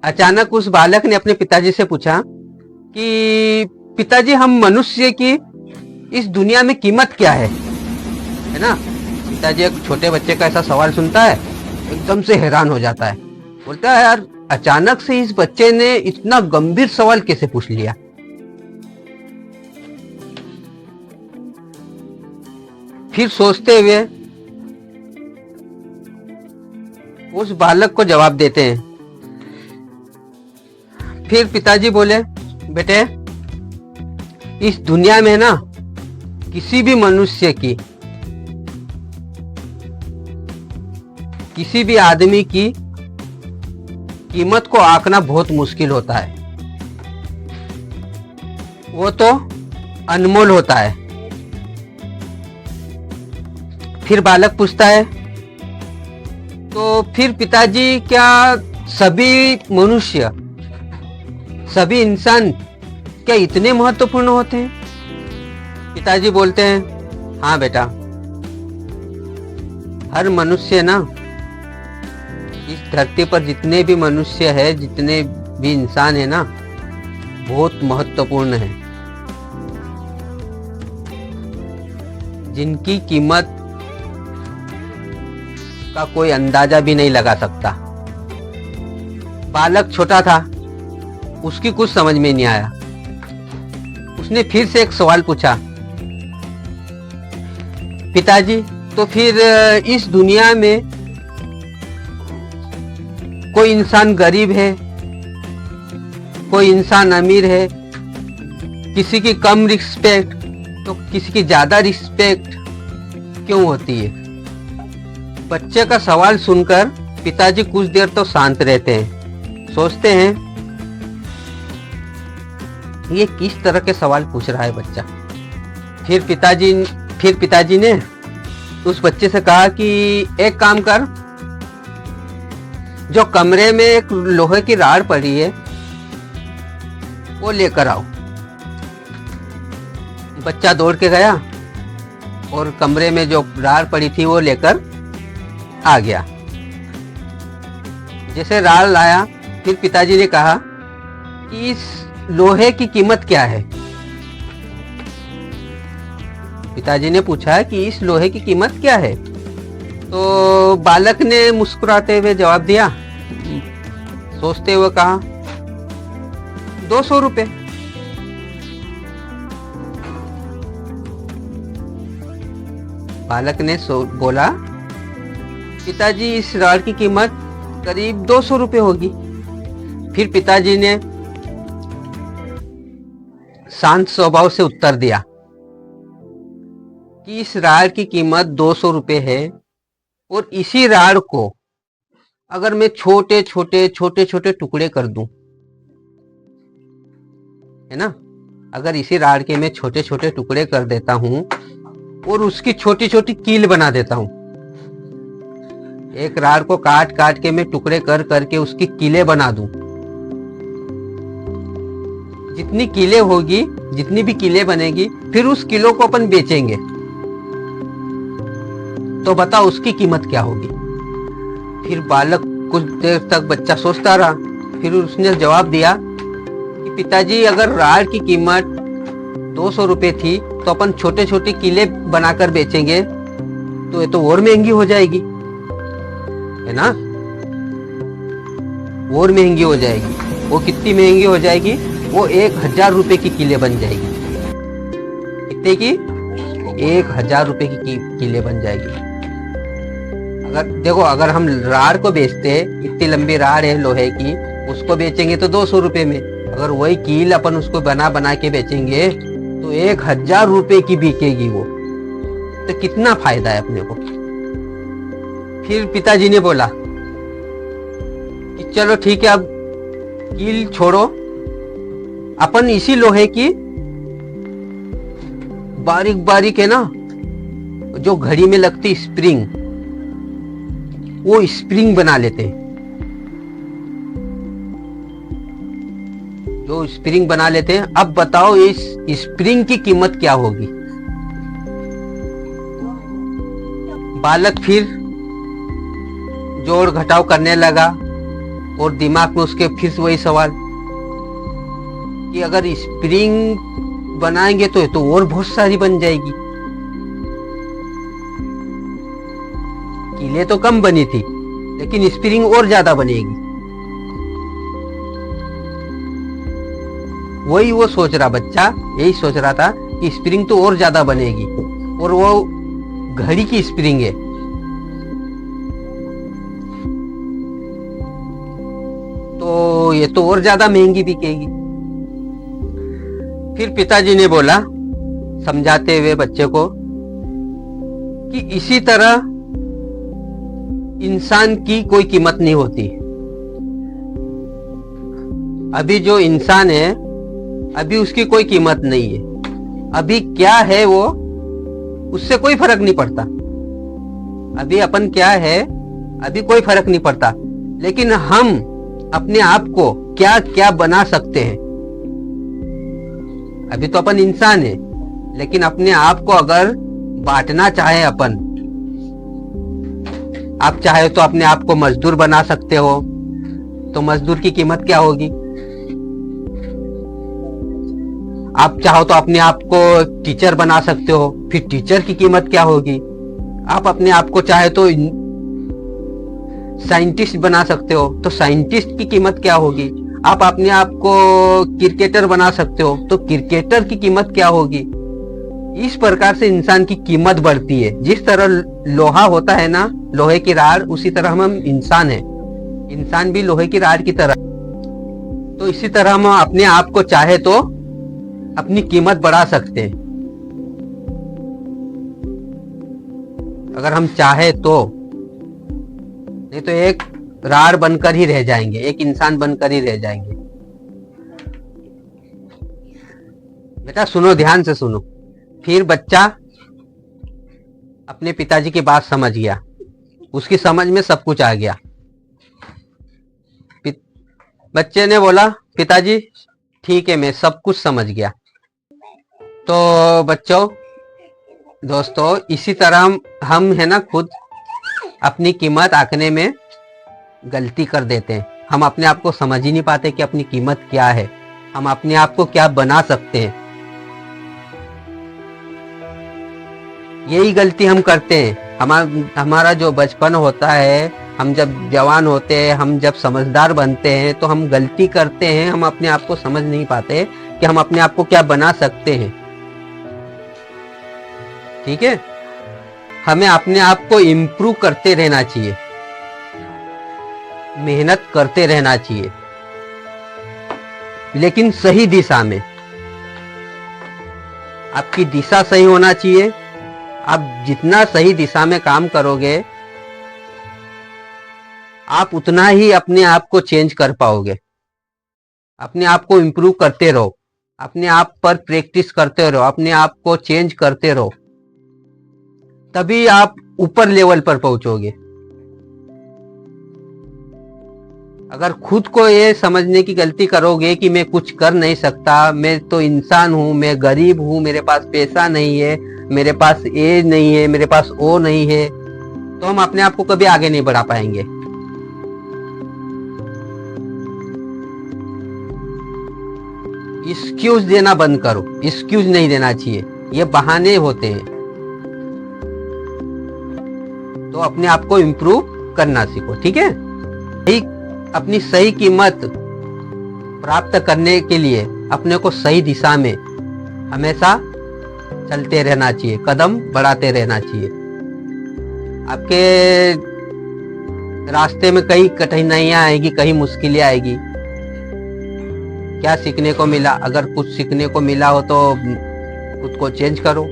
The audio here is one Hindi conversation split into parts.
अचानक उस बालक ने अपने पिताजी से पूछा कि पिताजी, हम मनुष्य की इस दुनिया में कीमत क्या है ना। पिताजी एक छोटे बच्चे का ऐसा सवाल सुनता है, एकदम से हैरान हो जाता है। बोलता है, यार अचानक से इस बच्चे ने इतना गंभीर सवाल कैसे पूछ लिया। फिर सोचते हुए उस बालक को जवाब देते हैं। फिर पिताजी बोले, बेटे, इस दुनिया में ना किसी भी मनुष्य की, किसी भी आदमी की कीमत को आंकना बहुत मुश्किल होता है। वो तो अनमोल होता है। फिर बालक पूछता है, तो फिर पिताजी, क्या सभी मनुष्य, सभी इंसान क्या इतने महत्वपूर्ण होते हैं? पिताजी बोलते हैं, हाँ बेटा, हर मनुष्य ना, इस धरती पर जितने भी मनुष्य है, जितने भी इंसान है ना, बहुत महत्वपूर्ण है, जिनकी कीमत का कोई अंदाजा भी नहीं लगा सकता। बालक छोटा था, उसकी कुछ समझ में नहीं आया। उसने फिर से एक सवाल पूछा, पिताजी, तो फिर इस दुनिया में कोई इंसान गरीब है, कोई इंसान अमीर है, किसी की कम रिस्पेक्ट तो किसी की ज्यादा रिस्पेक्ट क्यों होती है? बच्चे का सवाल सुनकर पिताजी कुछ देर तो शांत रहते हैं, सोचते हैं ये किस तरह के सवाल पूछ रहा है बच्चा। फिर पिताजी ने उस बच्चे से कहा कि एक काम कर, जो कमरे में एक लोहे की राड पड़ी है वो लेकर आओ। बच्चा दौड़ के गया और कमरे में जो राड पड़ी थी वो लेकर आ गया। जैसे राड लाया, फिर पिताजी ने कहा कि इस लोहे की कीमत क्या है? पिताजी ने पूछा कि इस लोहे की कीमत क्या है? तो बालक ने मुस्कुराते हुए जवाब दिया, सोचते हुए कहा, 200 रुपए। बालक ने बोला, पिताजी, इस राड की कीमत करीब 200 रुपए होगी। फिर पिताजी ने शांत स्वभाव से उत्तर दिया कि इस राड की कीमत 200 रुपए है, और इसी राड को अगर मैं छोटे छोटे टुकड़े कर दूं, है ना, अगर इसी राड के मैं छोटे छोटे टुकड़े कर देता हूं और उसकी छोटी छोटी कील बना देता हूं, एक राड को काट काट के मैं टुकड़े कर करके उसकी कीलें बना दूं, जितनी कीलें होगी, जितनी भी कीलें बनेगी, फिर उस किलो को अपन बेचेंगे, तो बताओ उसकी कीमत क्या होगी? फिर बालक कुछ देर तक बच्चा सोचता रहा। फिर उसने जवाब दिया कि पिताजी, अगर राड की कीमत 200 रुपए थी तो अपन छोटे छोटे कीले बनाकर बेचेंगे तो ये तो और महंगी हो जाएगी, है ना, और महंगी हो जाएगी। वो कितनी महंगी हो जाएगी? वो 1000 रुपए की कीले बन जाएगी। कितने की? 1000 रुपए की कीले बन जाएगी। अगर देखो, अगर हम राड को बेचते, इतनी लंबी राड है लोहे की, उसको बेचेंगे तो 200 रुपए में, अगर वही कील अपन उसको बना बना के बेचेंगे तो 1000 रुपए की बिकेगी वो, तो कितना फायदा है अपने को। फिर पिताजी ने बोला कि चलो ठीक है, अब कील छोड़ो, अपन इसी लोहे की बारीक बारीक, है ना, जो घड़ी में लगती स्प्रिंग, वो स्प्रिंग बना लेते हैं, जो स्प्रिंग बना लेते हैं। अब बताओ इस स्प्रिंग की कीमत क्या होगी? बालक फिर जोड़ घटाव करने लगा और दिमाग में उसके फिर से वही सवाल कि अगर स्प्रिंग बनाएंगे तो और बहुत सारी बन जाएगी। कीलें तो कम बनी थी लेकिन स्प्रिंग और ज्यादा बनेगी। वही वो सोच रहा बच्चा, यही सोच रहा था कि स्प्रिंग तो और ज्यादा बनेगी, और वो घड़ी की स्प्रिंग है। तो ये तो और ज्यादा महंगी बिकेगी। फिर पिताजी ने बोला समझाते हुए बच्चे को कि इसी तरह इंसान की कोई कीमत नहीं होती। अभी जो इंसान है अभी उसकी कोई कीमत नहीं है। अभी क्या है वो उससे कोई फर्क नहीं पड़ता। अभी अपन क्या है अभी कोई फर्क नहीं पड़ता, लेकिन हम अपने आप को क्या क्या बना सकते हैं। अभी तो अपन इंसान है, लेकिन अपने आप को अगर बांटना चाहे अपन, आप चाहे तो अपने आप को मजदूर बना सकते हो, तो मजदूर की कीमत क्या होगी। आप चाहो तो अपने आप को टीचर बना सकते हो, फिर टीचर की कीमत क्या होगी। आप अपने आप को चाहे तो साइंटिस्ट बना सकते हो, तो साइंटिस्ट की कीमत क्या होगी। आप अपने आप को क्रिकेटर बना सकते हो, तो क्रिकेटर की कीमत क्या होगी। इस प्रकार से इंसान की कीमत बढ़ती है। जिस तरह लोहा होता है ना, लोहे की राड, उसी तरह हम इंसान हैं। इंसान भी लोहे की राड की तरह। तो इसी तरह हम अपने आप को चाहे तो अपनी कीमत बढ़ा सकते हैं, अगर हम चाहे तो। नहीं तो एक राड बनकर ही रह जाएंगे, एक इंसान बनकर ही रह जाएंगे। बेटा सुनो, ध्यान से सुनो। फिर बच्चा अपने पिताजी की बात समझ गया, उसकी समझ में सब कुछ आ गया। बच्चे ने बोला पिताजी ठीक है, मैं सब कुछ समझ गया। तो बच्चों, दोस्तों, इसी तरह हम है ना खुद अपनी कीमत आंकने में गलती कर देते हैं। हम अपने आप को समझ ही नहीं पाते कि अपनी कीमत क्या है, हम अपने आप को क्या बना सकते हैं। यही गलती हम करते हैं। हमारा जो बचपन होता है, हम जब जवान होते हैं, हम जब समझदार बनते हैं, तो हम गलती करते हैं। हम अपने आप को समझ नहीं पाते कि हम अपने आप को क्या बना सकते हैं। ठीक है, हमें अपने आप को इम्प्रूव करते रहना चाहिए, मेहनत करते रहना चाहिए, लेकिन सही दिशा में। आपकी दिशा सही होना चाहिए। आप जितना सही दिशा में काम करोगे, आप उतना ही अपने आप को चेंज कर पाओगे। अपने आप को इम्प्रूव करते रहो, अपने आप पर प्रैक्टिस करते रहो, अपने आप को चेंज करते रहो, तभी आप ऊपर लेवल पर पहुंचोगे। अगर खुद को ये समझने की गलती करोगे कि मैं कुछ कर नहीं सकता, मैं तो इंसान हूं, मैं गरीब हूं, मेरे पास पैसा नहीं है, मेरे पास ये नहीं है, मेरे पास वो नहीं है, तो हम अपने आप को कभी आगे नहीं बढ़ा पाएंगे। एक्सक्यूज देना बंद करो। एक्सक्यूज नहीं देना चाहिए, ये बहाने होते हैं। तो अपने आप को इम्प्रूव करना सीखो। ठीक है, अपनी सही कीमत प्राप्त करने के लिए अपने को सही दिशा में हमेशा चलते रहना चाहिए, कदम बढ़ाते रहना चाहिए। आपके रास्ते में कई कठिनाइयां आएगी, कई मुश्किलें आएगी। क्या सीखने को मिला? अगर कुछ सीखने को मिला हो तो खुद को चेंज करो।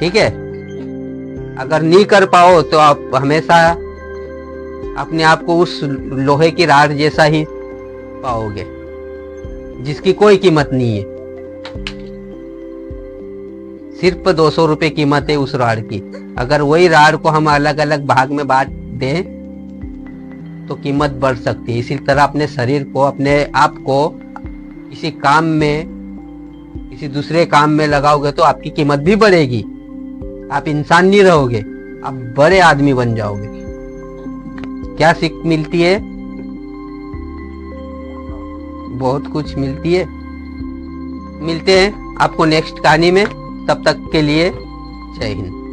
ठीक है, अगर नहीं कर पाओ तो आप हमेशा अपने आप को उस लोहे की राड जैसा ही पाओगे, जिसकी कोई कीमत नहीं है। सिर्फ 200 रुपए कीमत है उस राड की। अगर वही राड को हम अलग अलग भाग में बांट दें तो कीमत बढ़ सकती है। इसी तरह अपने शरीर को, अपने आप को किसी काम में, किसी दूसरे काम में लगाओगे तो आपकी कीमत भी बढ़ेगी। आप इंसान नहीं रहोगे, आप बड़े आदमी बन जाओगे। क्या सीख मिलती है? बहुत कुछ मिलती है। मिलते हैं आपको नेक्स्ट कहानी में, तब तक के लिए जय हिंद।